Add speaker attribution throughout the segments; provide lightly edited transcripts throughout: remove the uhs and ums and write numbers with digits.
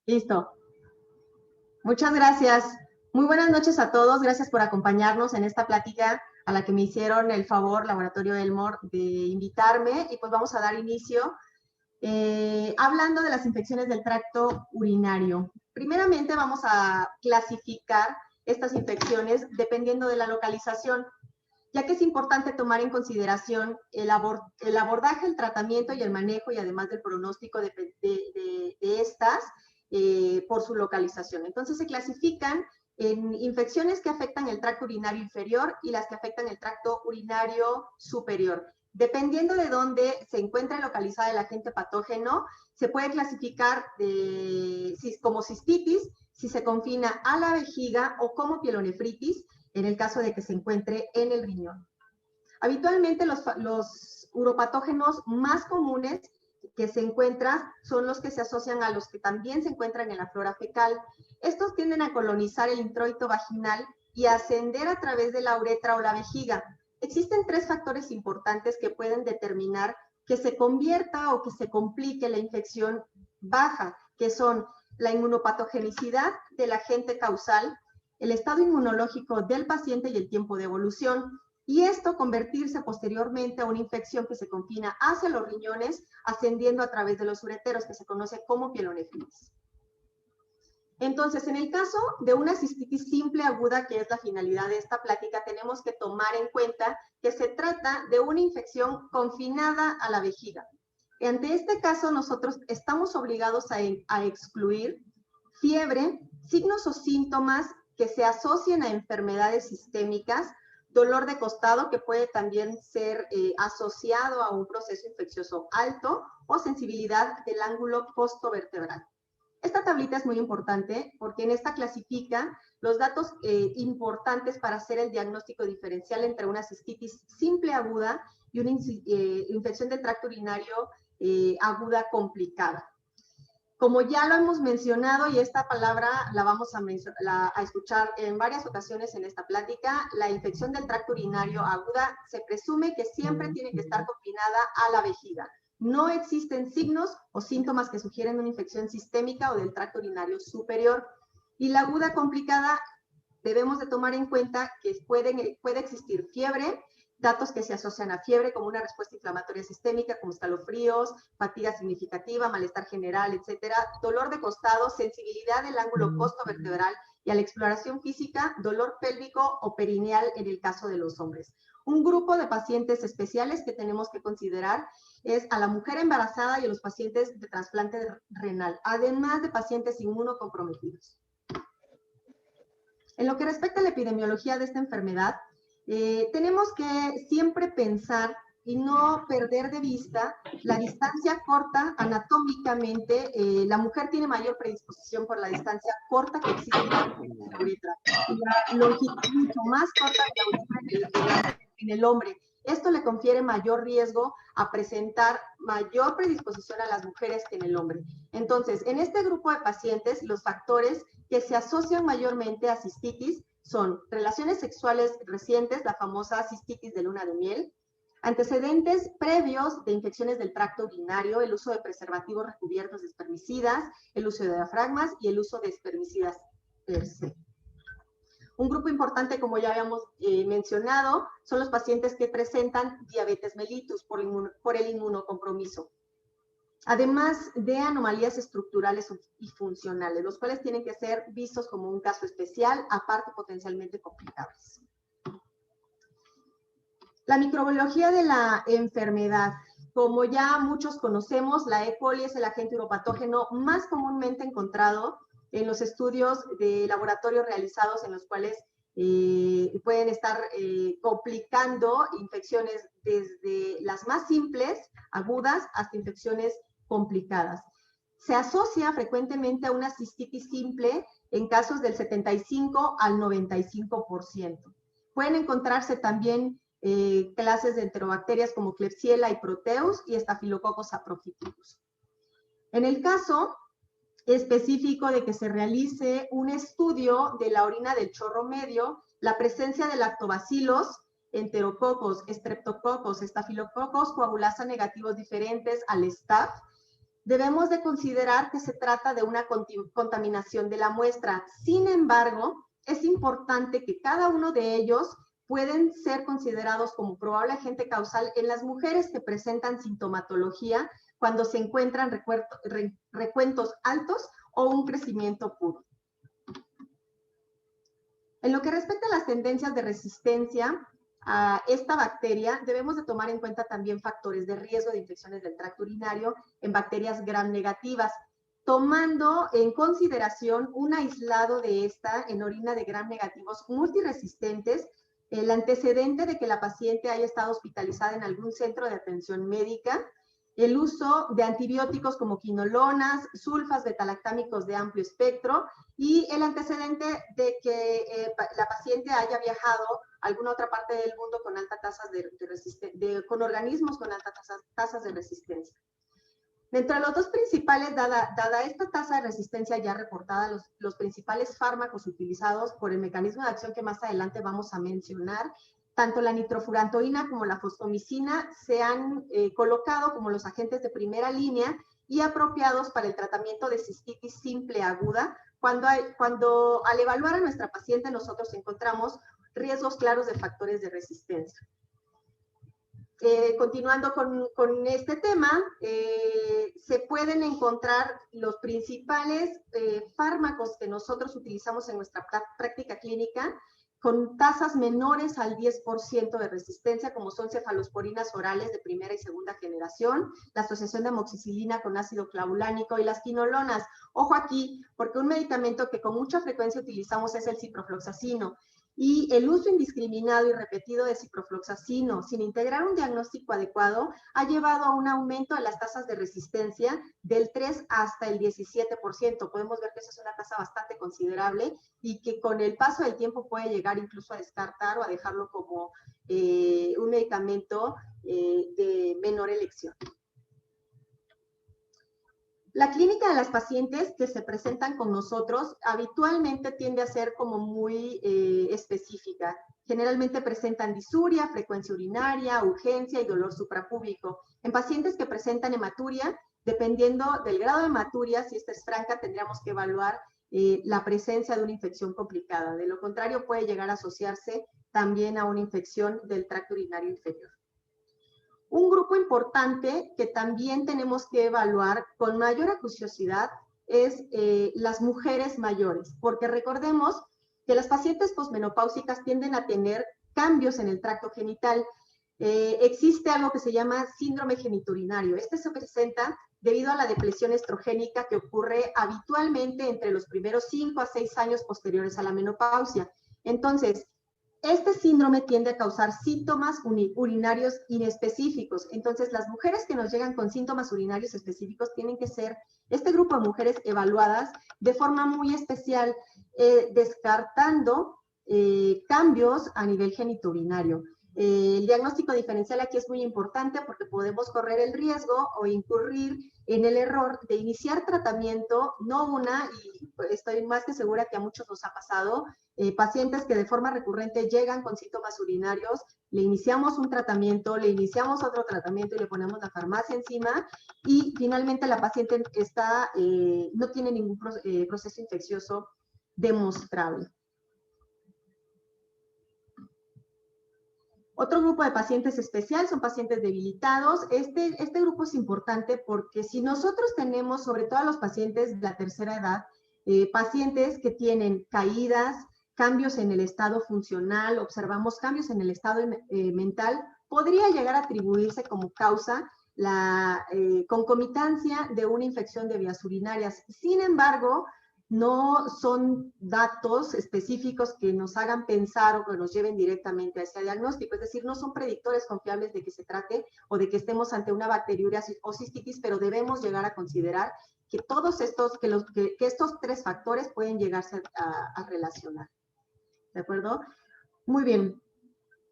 Speaker 1: Listo. Muchas gracias. Muy buenas noches a todos. Gracias por acompañarnos en esta plática a la que me hicieron el favor, Laboratorio Elmore, de invitarme. Y pues vamos a dar inicio hablando de las infecciones del tracto urinario. Primeramente vamos a clasificar estas infecciones dependiendo de la localización, ya que es importante tomar en consideración el abordaje, el tratamiento y el manejo, y además del pronóstico de estas por su localización. Entonces se clasifican en infecciones que afectan el tracto urinario inferior y las que afectan el tracto urinario superior. Dependiendo de dónde se encuentra localizada el agente patógeno, se puede clasificar como cistitis, si se confina a la vejiga, o como pielonefritis, en el caso de que se encuentre en el riñón. Habitualmente los uropatógenos más comunes que se encuentran son los que se asocian a los que también se encuentran en la flora fecal. Estos tienden a colonizar el introito vaginal y a ascender a través de la uretra o la vejiga. Existen 3 factores importantes que pueden determinar que se convierta o que se complique la infección baja, que son la inmunopatogenicidad del agente causal, el estado inmunológico del paciente y el tiempo de evolución, y esto convertirse posteriormente a una infección que se confina hacia los riñones, ascendiendo a través de los ureteros, que se conoce como pielonefritis. Entonces, en el caso de una cistitis simple aguda, que es la finalidad de esta plática, tenemos que tomar en cuenta que se trata de una infección confinada a la vejiga. Ante este caso, nosotros estamos obligados a excluir fiebre, signos o síntomas que se asocien a enfermedades sistémicas, dolor de costado, que puede también ser asociado a un proceso infeccioso alto, o sensibilidad del ángulo costovertebral. Esta tablita es muy importante porque en esta clasifica los datos importantes para hacer el diagnóstico diferencial entre una cistitis simple aguda y una infección del tracto urinario aguda complicada. Como ya lo hemos mencionado, y esta palabra la vamos a escuchar en varias ocasiones en esta plática, la infección del tracto urinario aguda se presume que siempre tiene que estar confinada a la vejiga. No existen signos o síntomas que sugieren una infección sistémica o del tracto urinario superior. Y la aguda complicada, debemos de tomar en cuenta que puede existir fiebre, datos que se asocian a fiebre como una respuesta inflamatoria sistémica, como escalofríos, fatiga significativa, malestar general, etcétera, dolor de costado, sensibilidad del ángulo costovertebral, y a la exploración física, dolor pélvico o perineal en el caso de los hombres. Un grupo de pacientes especiales que tenemos que considerar es a la mujer embarazada y a los pacientes de trasplante renal, además de pacientes inmunocomprometidos. En lo que respecta a la epidemiología de esta enfermedad, tenemos que siempre pensar y no perder de vista la distancia corta anatómicamente. La mujer tiene mayor predisposición por la distancia corta que existe en la uretra, y la longitud mucho más corta de la uretra en el hombre. Esto le confiere mayor riesgo a presentar mayor predisposición a las mujeres que en el hombre. Entonces, en este grupo de pacientes, los factores que se asocian mayormente a cistitis son relaciones sexuales recientes, la famosa cistitis de luna de miel, antecedentes previos de infecciones del tracto urinario, el uso de preservativos recubiertos de espermicidas, el uso de diafragmas y el uso de espermicidas per se. Un grupo importante, como ya habíamos mencionado, son los pacientes que presentan diabetes mellitus por el inmunocompromiso, además de anomalías estructurales y funcionales, los cuales tienen que ser vistos como un caso especial, aparte potencialmente complicables. La microbiología de la enfermedad. Como ya muchos conocemos, la E. coli es el agente uropatógeno más comúnmente encontrado en los estudios de laboratorio realizados, en los cuales pueden estar complicando infecciones desde las más simples, agudas, hasta infecciones complicadas. Se asocia frecuentemente a una cistitis simple en casos del 75 al 95%. Pueden encontrarse también clases de enterobacterias como Klebsiella y Proteus y Staphylococcus saprophyticus. En el caso específico de que se realice un estudio de la orina del chorro medio, la presencia de lactobacilos, enterococos, streptococos, estafilococos, coagulasa negativos diferentes al Staph, debemos de considerar que se trata de una contaminación de la muestra. Sin embargo, es importante que cada uno de ellos pueden ser considerados como probable agente causal en las mujeres que presentan sintomatología cuando se encuentran recuentos altos o un crecimiento puro. En lo que respecta a las tendencias de resistencia a esta bacteria, debemos de tomar en cuenta también factores de riesgo de infecciones del tracto urinario en bacterias gram negativas, tomando en consideración un aislado de esta en orina de gram negativos multiresistentes, el antecedente de que la paciente haya estado hospitalizada en algún centro de atención médica, el uso de antibióticos como quinolonas, sulfas betalactámicos de amplio espectro y el antecedente de que la paciente haya viajado a alguna otra parte del mundo con altas tasas con organismos con altas tasas de resistencia. Dentro de los dos principales, dada esta tasa de resistencia ya reportada, los principales fármacos utilizados por el mecanismo de acción que más adelante vamos a mencionar, tanto la nitrofurantoína como la fosfomicina se han colocado como los agentes de primera línea y apropiados para el tratamiento de cistitis simple aguda, cuando al evaluar a nuestra paciente nosotros encontramos riesgos claros de factores de resistencia. Continuando con este tema, se pueden encontrar los principales fármacos que nosotros utilizamos en nuestra práctica clínica con tasas menores al 10% de resistencia, como son cefalosporinas orales de primera y segunda generación, la asociación de amoxicilina con ácido clavulánico y las quinolonas. Ojo aquí, porque un medicamento que con mucha frecuencia utilizamos es el ciprofloxacino. Y el uso indiscriminado y repetido de ciprofloxacino sin integrar un diagnóstico adecuado ha llevado a un aumento de las tasas de resistencia del 3 hasta el 17%. Podemos ver que esa es una tasa bastante considerable y que con el paso del tiempo puede llegar incluso a descartar o a dejarlo como un medicamento de menor elección. La clínica de las pacientes que se presentan con nosotros habitualmente tiende a ser como muy específica. Generalmente presentan disuria, frecuencia urinaria, urgencia y dolor suprapúbico. En pacientes que presentan hematuria, dependiendo del grado de hematuria, si esta es franca, tendríamos que evaluar la presencia de una infección complicada. De lo contrario, puede llegar a asociarse también a una infección del tracto urinario inferior. Un grupo importante que también tenemos que evaluar con mayor acuciosidad es las mujeres mayores, porque recordemos que las pacientes posmenopáusicas tienden a tener cambios en el tracto genital. Existe algo que se llama síndrome genitourinario. Este se presenta debido a la depresión estrogénica que ocurre habitualmente entre los primeros 5 a 6 años posteriores a la menopausia. Entonces, este síndrome tiende a causar síntomas urinarios inespecíficos. Entonces, las mujeres que nos llegan con síntomas urinarios específicos tienen que ser, este grupo de mujeres evaluadas de forma muy especial, descartando cambios a nivel genitourinario. El diagnóstico diferencial aquí es muy importante porque podemos correr el riesgo o incurrir en el error de iniciar tratamiento, no una, y estoy más que segura que a muchos nos ha pasado, pacientes que de forma recurrente llegan con síntomas urinarios, le iniciamos un tratamiento, le iniciamos otro tratamiento y le ponemos la farmacia encima y finalmente la paciente no tiene ningún proceso infeccioso demostrable. Otro grupo de pacientes especial son pacientes debilitados. Este grupo es importante porque si nosotros tenemos, sobre todo a los pacientes de la tercera edad, pacientes que tienen caídas, cambios en el estado funcional, observamos cambios en el estado mental, podría llegar a atribuirse como causa la concomitancia de una infección de vías urinarias. Sin embargo, no son datos específicos que nos hagan pensar o que nos lleven directamente a ese diagnóstico, es decir, no son predictores confiables de que se trate o de que estemos ante una bacteriuria o cistitis, pero debemos llegar a considerar que todos estos, que estos tres factores pueden llegarse a relacionar. ¿De acuerdo? Muy bien.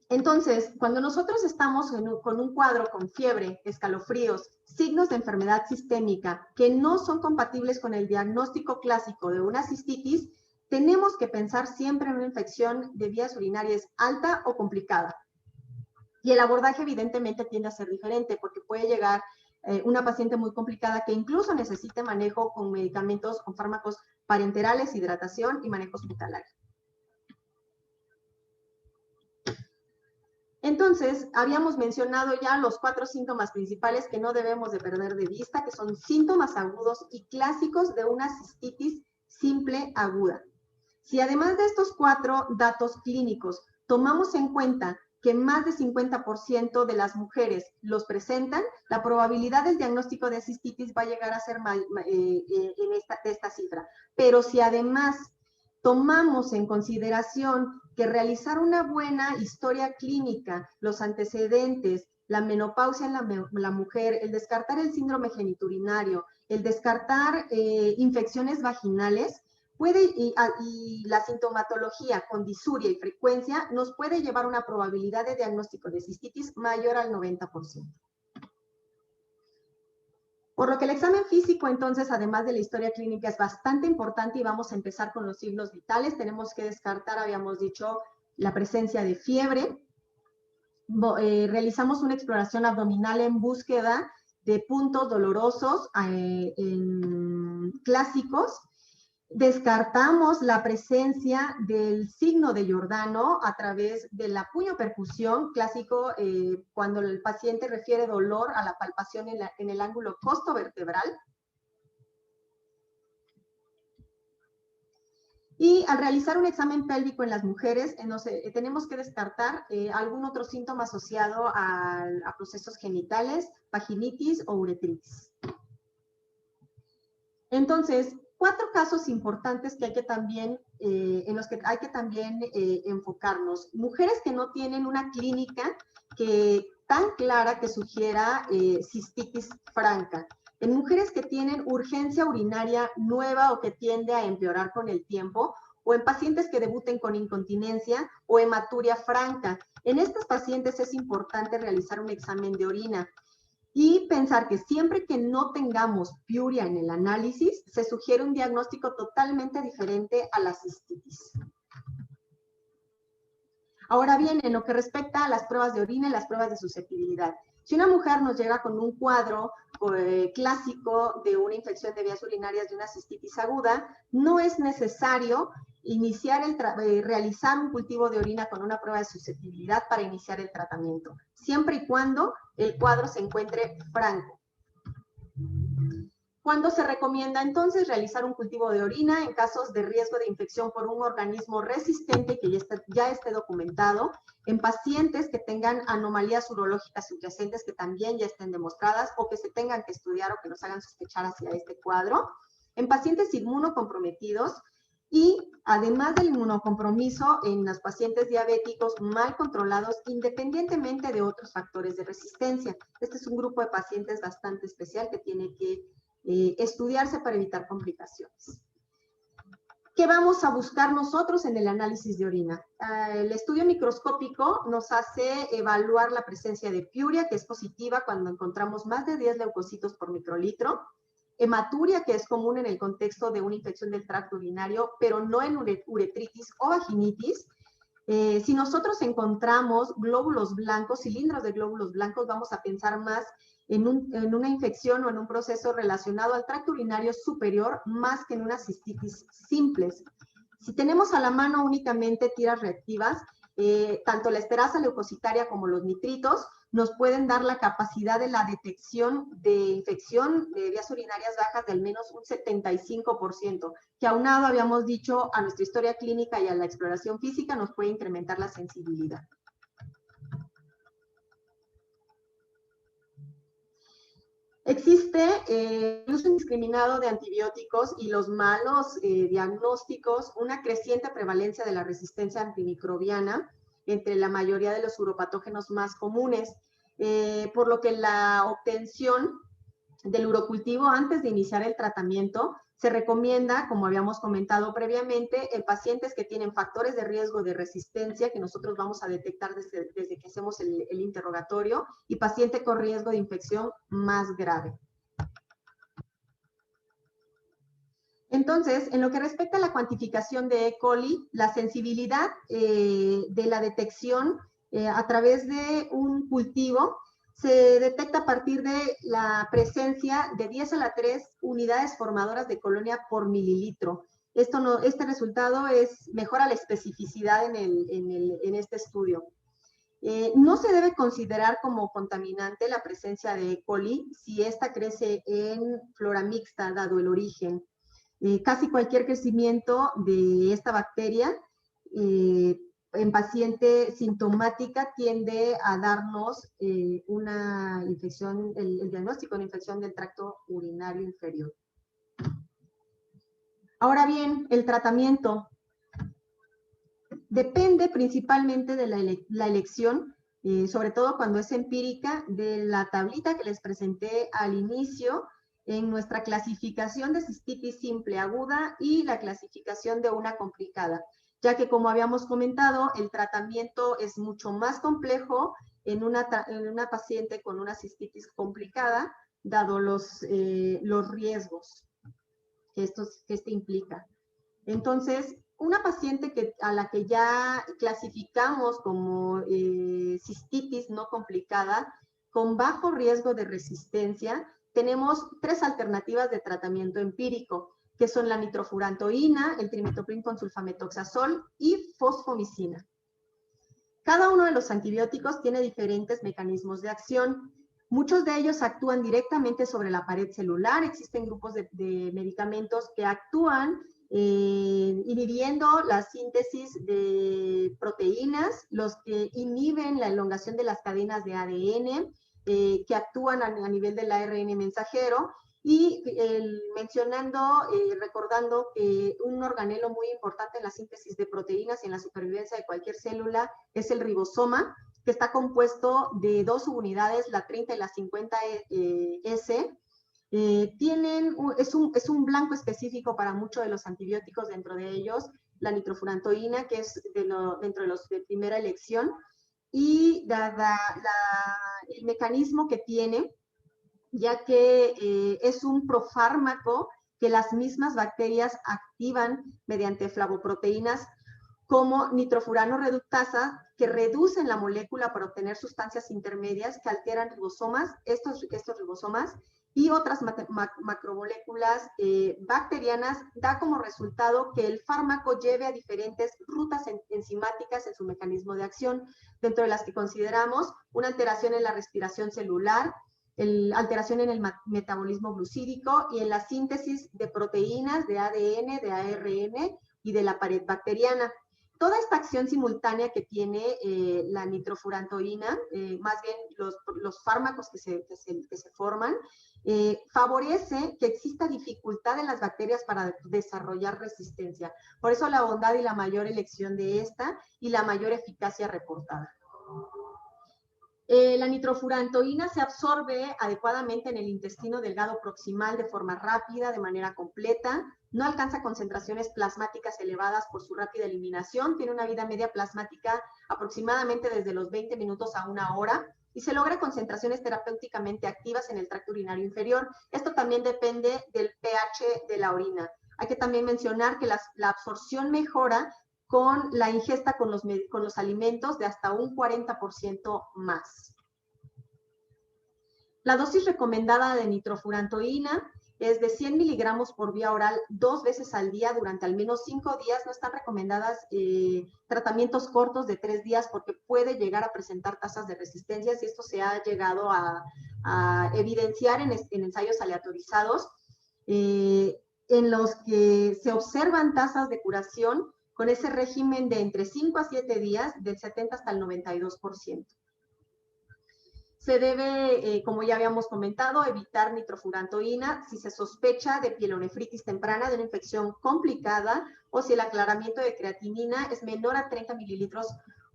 Speaker 1: Entonces, cuando nosotros estamos con un cuadro con fiebre, escalofríos, signos de enfermedad sistémica que no son compatibles con el diagnóstico clásico de una cistitis, tenemos que pensar siempre en una infección de vías urinarias alta o complicada. Y el abordaje evidentemente tiende a ser diferente porque puede llegar una paciente muy complicada que incluso necesite manejo con medicamentos, con fármacos parenterales, hidratación y manejo hospitalario. Entonces, habíamos mencionado ya los 4 síntomas principales que no debemos de perder de vista, que son síntomas agudos y clásicos de una cistitis simple aguda. Si además de estos 4 datos clínicos tomamos en cuenta que más de 50% de las mujeres los presentan, la probabilidad del diagnóstico de cistitis va a llegar a ser de esta cifra. Pero si además tomamos en consideración que realizar una buena historia clínica, los antecedentes, la menopausia en la mujer, el descartar el síndrome genitourinario, el descartar infecciones vaginales, y la sintomatología con disuria y frecuencia nos puede llevar a una probabilidad de diagnóstico de cistitis mayor al 90%. Por lo que el examen físico, entonces, además de la historia clínica, es bastante importante y vamos a empezar con los signos vitales. Tenemos que descartar, habíamos dicho, la presencia de fiebre. Realizamos una exploración abdominal en búsqueda de puntos dolorosos clásicos. Descartamos la presencia del signo de Giordano a través de la puñopercusión, clásico cuando el paciente refiere dolor a la palpación en el ángulo costovertebral. Y al realizar un examen pélvico en las mujeres, tenemos que descartar algún otro síntoma asociado a procesos genitales, vaginitis o uretritis. Entonces, 4 casos importantes que hay que también, en los que hay que también enfocarnos. Mujeres que no tienen una clínica tan clara que sugiera cistitis franca. En mujeres que tienen urgencia urinaria nueva o que tiende a empeorar con el tiempo, o en pacientes que debuten con incontinencia o hematuria franca. En estas pacientes es importante realizar un examen de orina. Y pensar que siempre que no tengamos piuria en el análisis, se sugiere un diagnóstico totalmente diferente a la cistitis. Ahora bien, en lo que respecta a las pruebas de orina y las pruebas de susceptibilidad. Si una mujer nos llega con un cuadro clásico de una infección de vías urinarias de una cistitis aguda, no es necesario realizar un cultivo de orina con una prueba de susceptibilidad para iniciar el tratamiento, siempre y cuando el cuadro se encuentre franco. ¿Cuándo se recomienda entonces realizar un cultivo de orina? En casos de riesgo de infección por un organismo resistente que ya esté documentado, en pacientes que tengan anomalías urológicas subyacentes que también ya estén demostradas o que se tengan que estudiar o que nos hagan sospechar hacia este cuadro, en pacientes inmunocomprometidos y además del inmunocompromiso en los pacientes diabéticos mal controlados independientemente de otros factores de resistencia. Este es un grupo de pacientes bastante especial que tiene que estudiarse para evitar complicaciones. ¿Qué vamos a buscar nosotros en el análisis de orina? El estudio microscópico nos hace evaluar la presencia de piuria, que es positiva cuando encontramos más de 10 leucocitos por microlitro, hematuria, que es común en el contexto de una infección del tracto urinario, pero no en uretritis o vaginitis. Si nosotros encontramos glóbulos blancos, cilindros de glóbulos blancos, vamos a pensar más en una infección o en un proceso relacionado al tracto urinario superior más que en una cistitis simples. Si tenemos a la mano únicamente tiras reactivas, tanto la esterasa leucocitaria como los nitritos nos pueden dar la capacidad de la detección de infección de vías urinarias bajas de al menos un 75%, que aunado, habíamos dicho, a nuestra historia clínica y a la exploración física nos puede incrementar la sensibilidad. Existe el uso indiscriminado de antibióticos y los malos diagnósticos, una creciente prevalencia de la resistencia antimicrobiana entre la mayoría de los uropatógenos más comunes, por lo que la obtención del urocultivo antes de iniciar el tratamiento se recomienda, como habíamos comentado previamente, en pacientes que tienen factores de riesgo de resistencia que nosotros vamos a detectar desde que hacemos el interrogatorio y paciente con riesgo de infección más grave. Entonces, en lo que respecta a la cuantificación de E. coli, la sensibilidad de la detección a través de un cultivo se detecta a partir de la presencia de 10 a la 3 unidades formadoras de colonia por mililitro. Este resultado mejora la especificidad en este estudio. No se debe considerar como contaminante la presencia de E. coli si esta crece en flora mixta, dado el origen. Casi cualquier crecimiento de esta bacteria en paciente sintomática tiende a darnos una infección, el diagnóstico de infección del tracto urinario inferior. Ahora bien, el tratamiento depende principalmente de la elección, sobre todo cuando es empírica, de la tablita que les presenté al inicio en nuestra clasificación de cistitis simple aguda y la clasificación de una complicada, ya que, como habíamos comentado, el tratamiento es mucho más complejo en una paciente con una cistitis complicada, dado los riesgos que este implica. Entonces, una paciente a la que ya clasificamos como cistitis no complicada, con bajo riesgo de resistencia, tenemos 3 alternativas de tratamiento empírico, que son la nitrofurantoína, el trimethoprim con sulfametoxazol y fosfomicina. Cada uno de los antibióticos tiene diferentes mecanismos de acción. Muchos de ellos actúan directamente sobre la pared celular. Existen grupos de medicamentos que actúan inhibiendo la síntesis de proteínas, los que inhiben la elongación de las cadenas de ADN, que actúan a nivel del ARN mensajero, y recordando que un organelo muy importante en la síntesis de proteínas y en la supervivencia de cualquier célula es el ribosoma, que está compuesto de 2 subunidades, la 30 y la 50S. Es un blanco específico para muchos de los antibióticos, dentro de ellos la nitrofurantoína, que es dentro de los de primera elección, y el mecanismo que tiene, ya que es un profármaco que las mismas bacterias activan mediante flavoproteínas como nitrofurano reductasa, que reducen la molécula para obtener sustancias intermedias que alteran ribosomas, estos ribosomas, y otras macromoléculas bacterianas, da como resultado que el fármaco lleve a diferentes rutas enzimáticas en su mecanismo de acción, dentro de las que consideramos una alteración en la respiración celular, alteración en el metabolismo glucídico y en la síntesis de proteínas, de ADN, de ARN y de la pared bacteriana. Toda esta acción simultánea que tiene la nitrofurantoína, más bien los fármacos que se forman, favorece que exista dificultad en las bacterias para desarrollar resistencia. Por eso la bondad y la mayor elección de esta y la mayor eficacia reportada. La nitrofurantoína se absorbe adecuadamente en el intestino delgado proximal de forma rápida, de manera completa. No alcanza concentraciones plasmáticas elevadas por su rápida eliminación. Tiene una vida media plasmática aproximadamente desde los 20 minutos a 1 hora y se logra concentraciones terapéuticamente activas en el tracto urinario inferior. Esto también depende del pH de la orina. Hay que también mencionar que la absorción mejora con la ingesta con los alimentos de hasta un 40% más. La dosis recomendada de nitrofurantoína es de 100 miligramos por vía oral 2 veces al día durante al menos 5 días. No están recomendadas tratamientos cortos de 3 días porque puede llegar a presentar tasas de resistencia, y esto se ha llegado a evidenciar en ensayos aleatorizados, en los que se observan tasas de curación con ese régimen de entre 5 a 7 días, del 70 hasta el 92%. Se debe, como ya habíamos comentado, evitar nitrofurantoína si se sospecha de pielonefritis temprana, de una infección complicada, o si el aclaramiento de creatinina es menor a 30 mililitros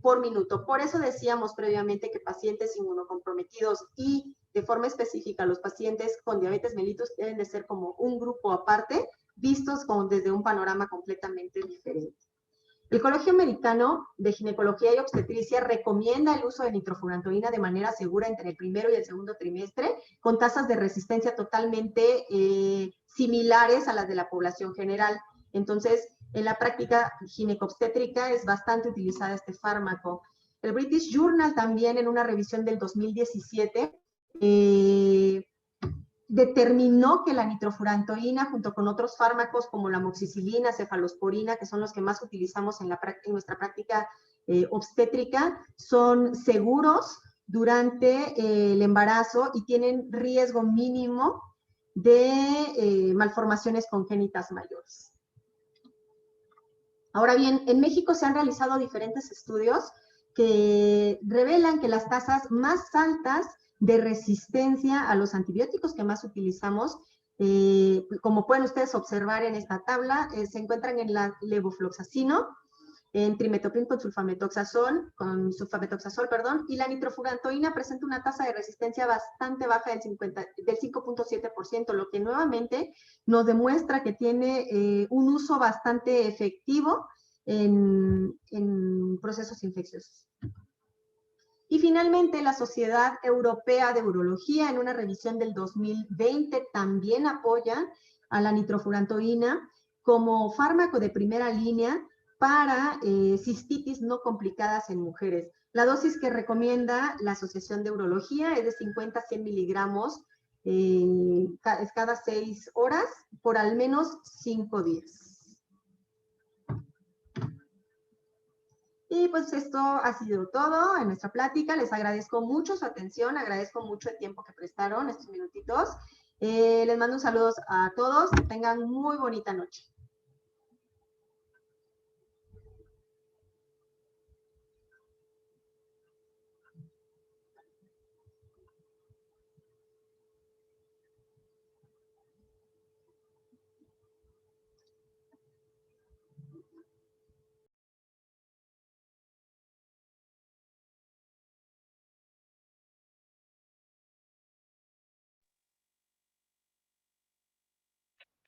Speaker 1: por minuto. Por eso decíamos previamente que pacientes inmunocomprometidos y, de forma específica, los pacientes con diabetes mellitus deben de ser como un grupo aparte, vistos desde un panorama completamente diferente. El Colegio Americano de Ginecología y Obstetricia recomienda el uso de nitrofurantoína de manera segura entre el primero y el segundo trimestre, con tasas de resistencia totalmente similares a las de la población general. Entonces, en la práctica ginecobstétrica es bastante utilizada este fármaco. El British Journal también, en una revisión del 2017, determinó que la nitrofurantoína, junto con otros fármacos como la amoxicilina, cefalosporina, que son los que más utilizamos en nuestra práctica obstétrica, son seguros durante el embarazo y tienen riesgo mínimo de malformaciones congénitas mayores. Ahora bien, en México se han realizado diferentes estudios que revelan que las tasas más altas de resistencia a los antibióticos que más utilizamos, como pueden ustedes observar en esta tabla, se encuentran en la levofloxacino, en trimetopril con sulfametoxazol, y la nitrofurantoína presenta una tasa de resistencia bastante baja del 5.7%, lo que nuevamente nos demuestra que tiene un uso bastante efectivo en procesos infecciosos. Y finalmente, la Sociedad Europea de Urología, en una revisión del 2020, también apoya a la nitrofurantoína como fármaco de primera línea para cistitis no complicadas en mujeres. La dosis que recomienda la Asociación de Urología es de 50 a 100 miligramos cada 6 horas por al menos 5 días. Y pues esto ha sido todo en nuestra plática. Les agradezco mucho su atención, agradezco mucho el tiempo que prestaron estos minutitos. Les mando un saludo a todos, que tengan muy bonita noche.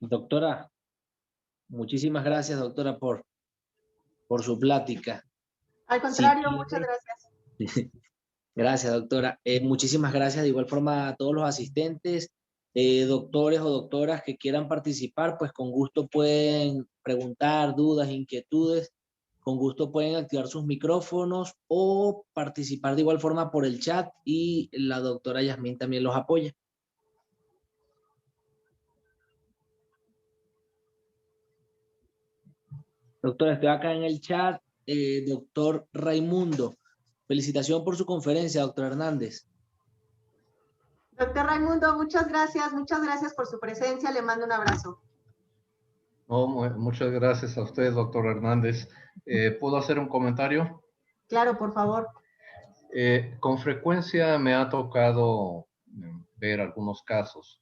Speaker 2: Doctora, muchísimas gracias, doctora, por su plática.
Speaker 1: Al contrario, muchas gracias.
Speaker 2: Gracias, doctora. Muchísimas gracias de igual forma a todos los asistentes, doctores o doctoras que quieran participar, pues con gusto pueden preguntar dudas, inquietudes, con gusto pueden activar sus micrófonos o participar de igual forma por el chat y la doctora Yasmín también los apoya. Doctora, estoy acá en el chat. Doctor Raimundo, felicitación por su conferencia, doctor Hernández.
Speaker 1: Doctor Raimundo, muchas gracias por su presencia, le mando un abrazo.
Speaker 3: Oh, muchas gracias a usted, doctor Hernández. ¿Puedo hacer un comentario?
Speaker 1: Claro, por favor.
Speaker 3: Con frecuencia me ha tocado ver algunos casos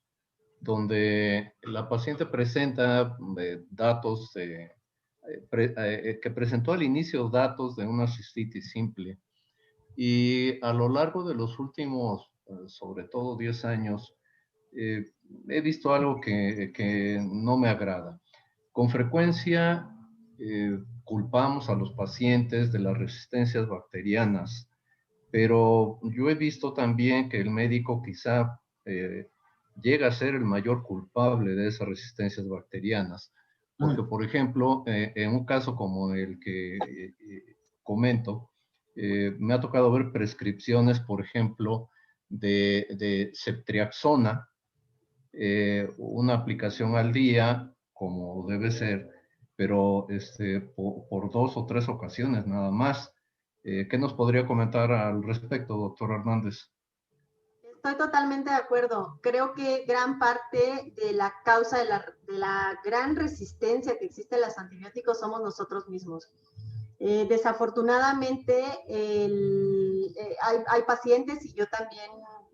Speaker 3: donde la paciente presenta datos que presentó al inicio datos de una cistitis simple y a lo largo de los últimos, sobre todo 10 años, he visto algo que no me agrada. Con frecuencia culpamos a los pacientes de las resistencias bacterianas, pero yo he visto también que el médico quizá llega a ser el mayor culpable de esas resistencias bacterianas. Porque, por ejemplo, en un caso como el que comento, me ha tocado ver prescripciones, por ejemplo, de ceftriaxona, una aplicación al día, como debe ser, pero por 2 o 3 ocasiones nada más. ¿Qué nos podría comentar al respecto, doctor Hernández?
Speaker 1: Estoy totalmente de acuerdo. Creo que gran parte de la causa de la gran resistencia que existe a los antibióticos somos nosotros mismos. Desafortunadamente, hay pacientes, y yo también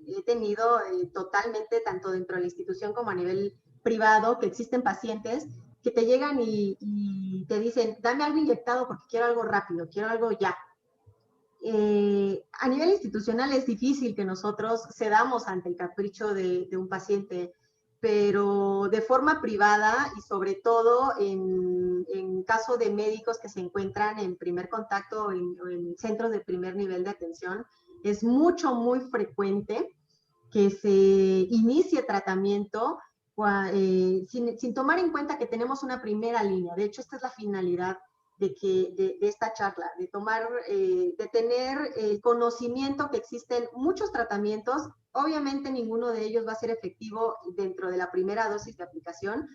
Speaker 1: he tenido totalmente, tanto dentro de la institución como a nivel privado, que existen pacientes que te llegan y te dicen, dame algo inyectado porque quiero algo rápido, quiero algo ya. A nivel institucional es difícil que nosotros cedamos ante el capricho de un paciente, pero de forma privada y sobre todo en caso de médicos que se encuentran en primer contacto o en centros de primer nivel de atención, es muy frecuente que se inicie tratamiento sin tomar en cuenta que tenemos una primera línea. De hecho, esta es la finalidad de esta charla, de tomar, de tener conocimiento que existen muchos tratamientos. Obviamente ninguno de ellos va a ser efectivo dentro de la primera dosis de aplicación,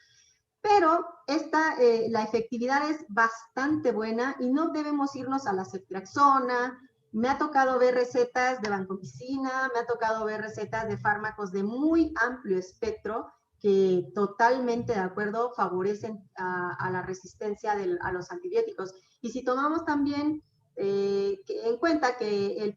Speaker 1: pero la efectividad es bastante buena y no debemos irnos a la ceftriaxona. Me ha tocado ver recetas de vancomicina, me ha tocado ver recetas de fármacos de muy amplio espectro que totalmente de acuerdo favorecen a la resistencia a los antibióticos. Y si tomamos también en cuenta que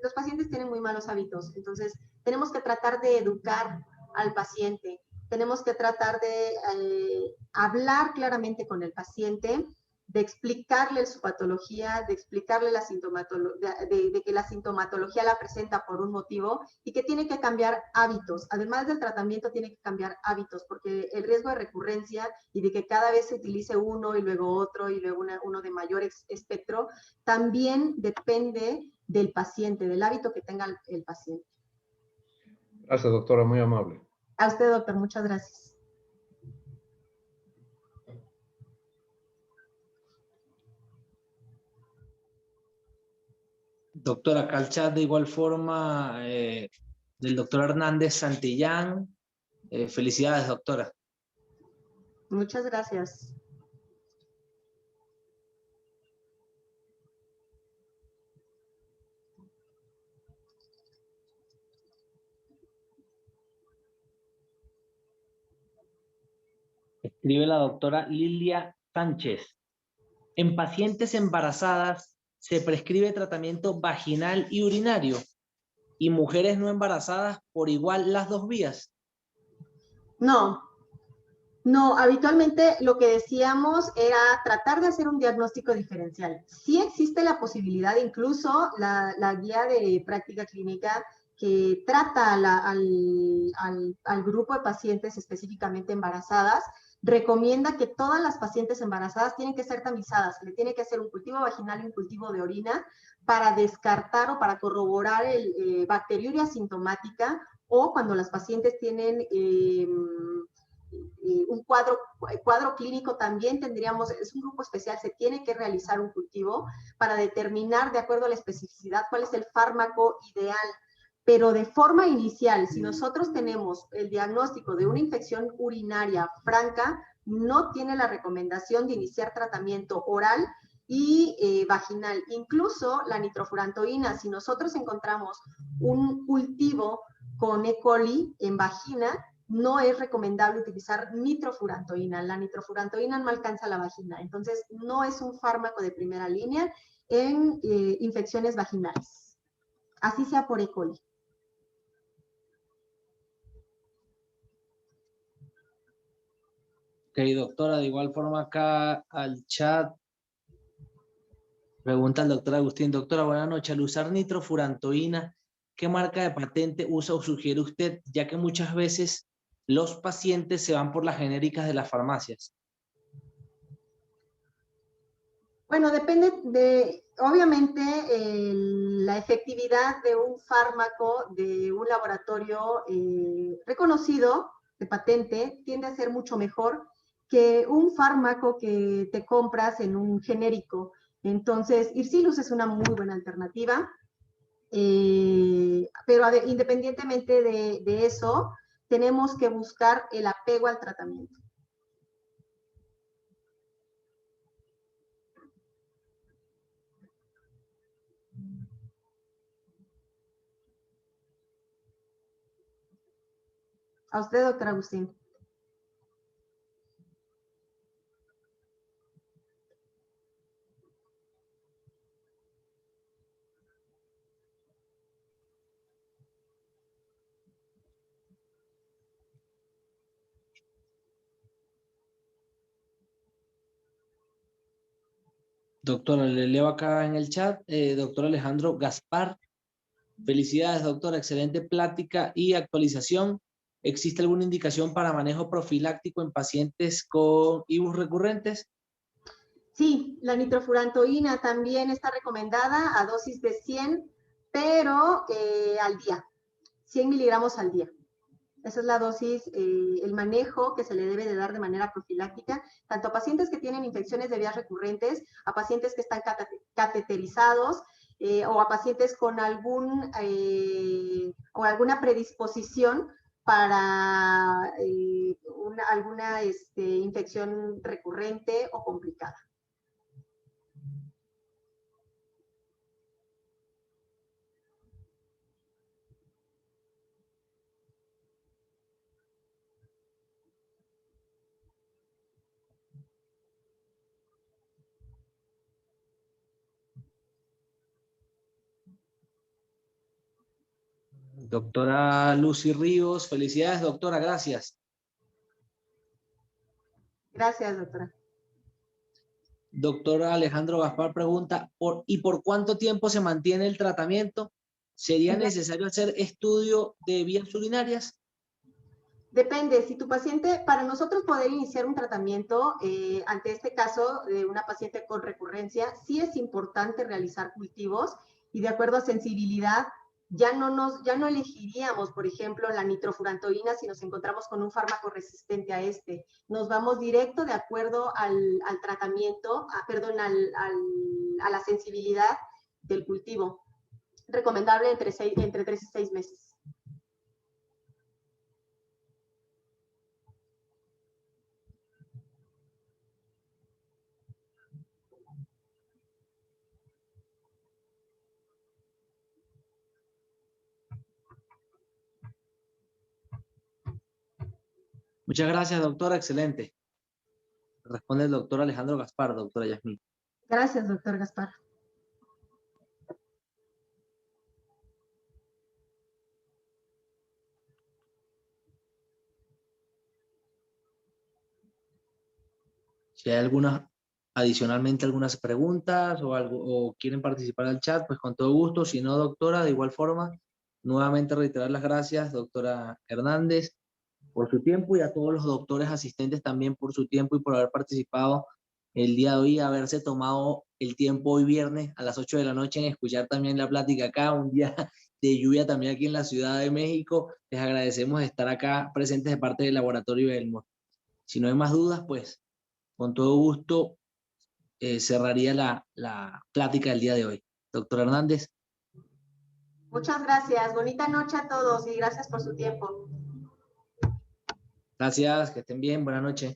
Speaker 1: los pacientes tienen muy malos hábitos, entonces tenemos que tratar de educar al paciente, tenemos que tratar de hablar claramente con el paciente, de explicarle su patología, de explicarle la sintomatología, de que la sintomatología la presenta por un motivo y que tiene que cambiar hábitos. Además del tratamiento, tiene que cambiar hábitos, porque el riesgo de recurrencia y de que cada vez se utilice uno y luego otro y luego uno de mayor espectro, también depende del paciente, del hábito que tenga el paciente.
Speaker 3: Gracias, doctora, muy amable.
Speaker 1: A usted, doctor, muchas gracias.
Speaker 2: Doctor, acá el chat de igual forma del doctor Hernández Santillán. Felicidades, doctora.
Speaker 1: Muchas gracias.
Speaker 2: Escribe la doctora Lilia Sánchez. En pacientes embarazadas se prescribe tratamiento vaginal y urinario, y mujeres no embarazadas por igual las dos vías.
Speaker 1: No, habitualmente lo que decíamos era tratar de hacer un diagnóstico diferencial. Sí existe la posibilidad, incluso la guía de práctica clínica que trata al grupo de pacientes específicamente embarazadas, recomienda que todas las pacientes embarazadas tienen que ser tamizadas, le tiene que hacer un cultivo vaginal y un cultivo de orina para descartar o para corroborar bacteriuria sintomática, o cuando las pacientes tienen un cuadro clínico también tendríamos, es un grupo especial, se tiene que realizar un cultivo para determinar de acuerdo a la especificidad cuál es el fármaco ideal. Pero de forma inicial, si nosotros tenemos el diagnóstico de una infección urinaria franca, no tiene la recomendación de iniciar tratamiento oral y vaginal. Incluso la nitrofurantoína, si nosotros encontramos un cultivo con E. coli en vagina, no es recomendable utilizar nitrofurantoína. La nitrofurantoína no alcanza la vagina, entonces no es un fármaco de primera línea en infecciones vaginales, así sea por E. coli.
Speaker 2: Ok, doctora, de igual forma acá al chat pregunta el doctor Agustín. Doctora, buenas noches. Al usar nitrofurantoína, ¿qué marca de patente usa o sugiere usted? Ya que muchas veces los pacientes se van por las genéricas de las farmacias.
Speaker 1: Bueno, depende obviamente, la efectividad de un fármaco de un laboratorio reconocido, de patente, tiende a ser mucho mejor que un fármaco que te compras en un genérico. Entonces, Irsilus es una muy buena alternativa, pero independientemente de eso, tenemos que buscar el apego al tratamiento. A usted, doctor Agustín.
Speaker 2: Doctora, le leo acá en el chat, doctor Alejandro Gaspar. Felicidades, doctora, excelente plática y actualización. ¿Existe alguna indicación para manejo profiláctico en pacientes con IBUS recurrentes?
Speaker 1: Sí, la nitrofurantoína también está recomendada a dosis de 100, pero al día, 100 miligramos al día. Esa es la dosis, el manejo que se le debe de dar de manera profiláctica, tanto a pacientes que tienen infecciones de vías recurrentes, a pacientes que están cateterizados, o a pacientes con o alguna predisposición para alguna infección recurrente o complicada.
Speaker 2: Doctora Lucy Ríos, felicidades, doctora, gracias.
Speaker 1: Gracias, doctora.
Speaker 2: Doctora Alejandro Gaspar pregunta, ¿y por cuánto tiempo se mantiene el tratamiento? ¿Sería necesario hacer estudio de vías urinarias?
Speaker 1: Depende, si tu paciente, para nosotros poder iniciar un tratamiento, ante este caso de una paciente con recurrencia, sí es importante realizar cultivos y de acuerdo a sensibilidad, ya no elegiríamos, por ejemplo, la nitrofurantoína si nos encontramos con un fármaco resistente a este. Nos vamos directo de acuerdo al tratamiento, a la sensibilidad del cultivo. Recomendable entre 3 y 6 meses.
Speaker 2: Muchas gracias, doctora, excelente. Responde el doctor Alejandro Gaspar, doctora Yasmín.
Speaker 1: Gracias, doctor Gaspar.
Speaker 2: Si hay adicionalmente algunas preguntas o algo, o quieren participar del chat, pues con todo gusto. Si no, doctora, de igual forma, nuevamente reiterar las gracias, doctora Hernández, por su tiempo y a todos los doctores asistentes también por su tiempo y por haber participado el día de hoy, haberse tomado el tiempo hoy viernes a las 8 de la noche en escuchar también la plática acá, un día de lluvia también aquí en la Ciudad de México. Les agradecemos estar acá presentes de parte del Laboratorio Elmore. Si no hay más dudas, pues con todo gusto cerraría la plática del día de hoy. Doctor Hernández.
Speaker 1: Muchas gracias. Bonita noche a todos y gracias por su tiempo.
Speaker 2: Gracias, que estén bien. Buenas noches.